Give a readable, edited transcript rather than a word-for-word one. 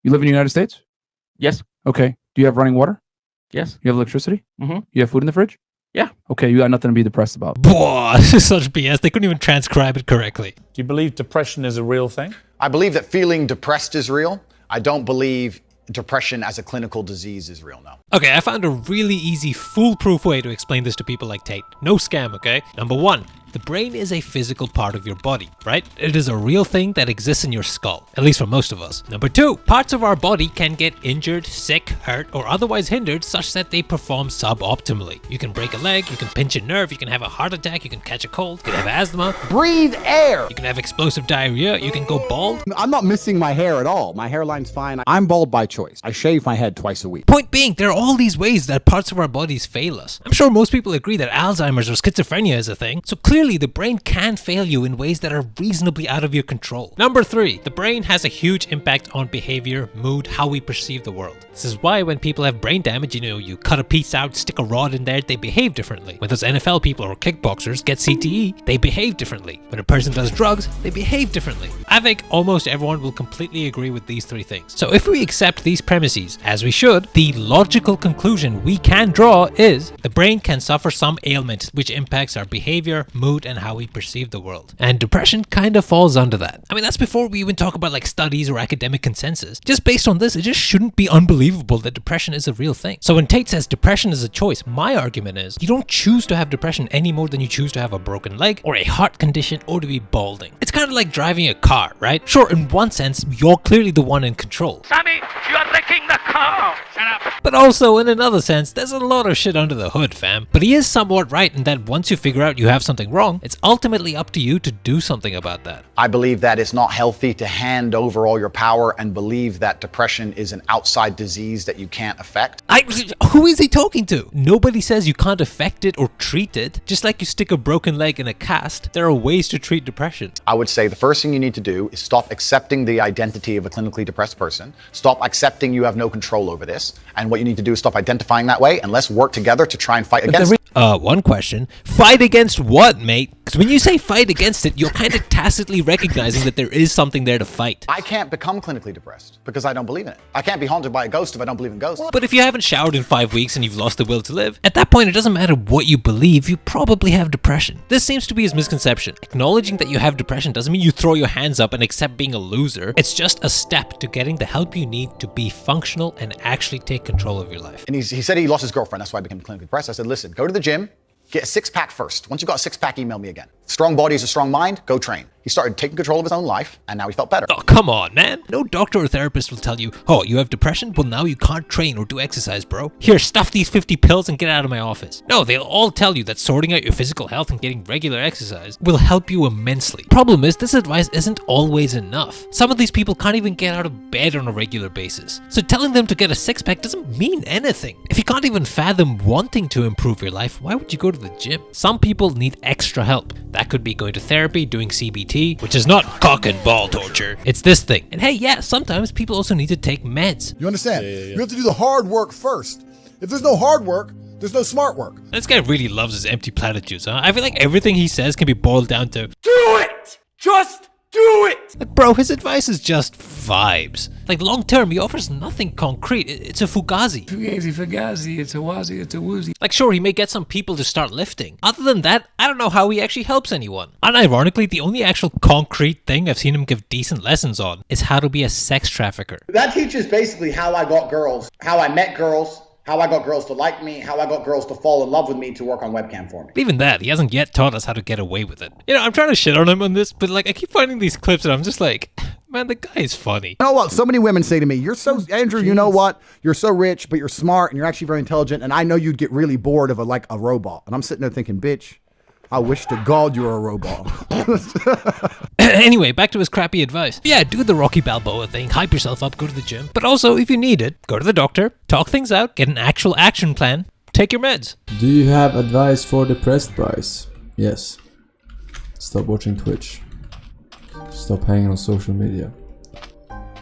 You live in the United States? Yes. Okay. Do you have running water? Yes. You have electricity? Mm-hmm. You have food in the fridge? Yeah. Okay, you got nothing to be depressed about. Boah, this is such BS. They couldn't even transcribe it correctly. Do you believe depression is a real thing? I believe that feeling depressed is real. I don't believe depression as a clinical disease is real, no. Okay, I found a really easy, foolproof way to explain this to people like Tate. No scam, okay? Number one, the brain is a physical part of your body, right? It is a real thing that exists in your skull, at least for most of us. Number two, parts of our body can get injured, sick, hurt, or otherwise hindered such that they perform suboptimally. You can break a leg, you can pinch a nerve, you can have a heart attack, you can catch a cold, you can have asthma. Breathe air! You can have explosive diarrhea, you can go bald. I'm not missing my hair at all. My hairline's fine. I'm bald by choice. I shave my head twice a week. Point being, there are all these ways that parts of our bodies fail us. I'm sure most people agree that Alzheimer's or schizophrenia is a thing, so clearly the brain can fail you in ways that are reasonably out of your control. Number three, the brain has a huge impact on behavior, mood, how we perceive the world. This is why when people have brain damage, you cut a piece out, stick a rod in there, they behave differently. When those NFL people or kickboxers get CTE, they behave differently. When a person does drugs, they behave differently. I think almost everyone will completely agree with these three things. So if we accept these premises, as we should, the logical conclusion we can draw is the brain can suffer some ailment which impacts our behavior, mood, and how we perceive the world. And depression kind of falls under that. I mean, that's before we even talk about like studies or academic consensus. Just based on this, it just shouldn't be unbelievable that depression is a real thing. So when Tate says depression is a choice, my argument is you don't choose to have depression any more than you choose to have a broken leg or a heart condition or to be balding. It's kind of like driving a car, right? Sure, in one sense, you're clearly the one in control. Sammy, you are wrecking the car. Shut up. But also, in another sense, there's a lot of shit under the hood, fam. But he is somewhat right in that once you figure out you have something wrong, it's ultimately up to you to do something about that. I believe that it's not healthy to hand over all your power and believe that depression is an outside disease that you can't affect. Who is he talking to? Nobody says you can't affect it or treat it. Just like you stick a broken leg in a cast, there are ways to treat depression. I would say the first thing you need to do is stop accepting the identity of a clinically depressed person. Stop accepting you have no control over this. And what you need to do is stop identifying that way and let's work together to try and fight against it. One question. Fight against what, mate? Because when you say fight against it, you're kind of tacitly recognizing that there is something there to fight. I can't become clinically depressed because I don't believe in it. I can't be haunted by a ghost if I don't believe in ghosts. But if you haven't showered in 5 weeks and you've lost the will to live, at that point it doesn't matter what you believe, you probably have depression. This seems to be his misconception. Acknowledging that you have depression doesn't mean you throw your hands up and accept being a loser. It's just a step to getting the help you need to be functional and actually take control of your life. And he said he lost his girlfriend, that's why he became clinically depressed. I said, listen, go to the gym, get a six-pack first. Once you got a six-pack, email me again. Strong body is a strong mind, go train. He started taking control of his own life, and now he felt better. Oh, come on, man. No doctor or therapist will tell you, oh, you have depression? Well, now you can't train or do exercise, bro. Here, stuff these 50 pills and get out of my office. No, they'll all tell you that sorting out your physical health and getting regular exercise will help you immensely. Problem is, this advice isn't always enough. Some of these people can't even get out of bed on a regular basis. So telling them to get a six-pack doesn't mean anything. If you can't even fathom wanting to improve your life, why would you go to the gym? Some people need extra help. That could be going to therapy, doing CBT, which is not cock and ball torture. It's this thing. And hey, yeah, sometimes people also need to take meds. You understand? You have to do the hard work first. If there's no hard work, there's no smart work. This guy really loves his empty platitudes, huh? I feel like everything he says can be boiled down to Do it! Just do it! like, bro, his advice is just vibes. Like, long term, he offers nothing concrete. It's a fugazi. Fugazi, it's a wazi, it's a woozy. Like, sure, he may get some people to start lifting. Other than that, I don't know how he actually helps anyone. Unironically, the only actual concrete thing I've seen him give decent lessons on is how to be a sex trafficker. That teaches basically how I got girls, how I met girls, how I got girls to like me, how I got girls to fall in love with me to work on webcam for me. Even that, he hasn't yet taught us how to get away with it. You know, I'm trying to shit on him on this, but like, I keep finding these clips and I'm just like, man, the guy is funny. You know what? So many women say to me, you're so, Andrew, you know what? You're so rich, but you're smart and you're actually very intelligent. And I know you'd get really bored of a robot. And I'm sitting there thinking, bitch, I wish to God you were a robot. Anyway, back to his crappy advice. Yeah, do the Rocky Balboa thing, hype yourself up, go to the gym. But also, if you need it, go to the doctor, talk things out, get an actual action plan, take your meds. Do you have advice for depressed guys? Yes. Stop watching Twitch. Stop hanging on social media.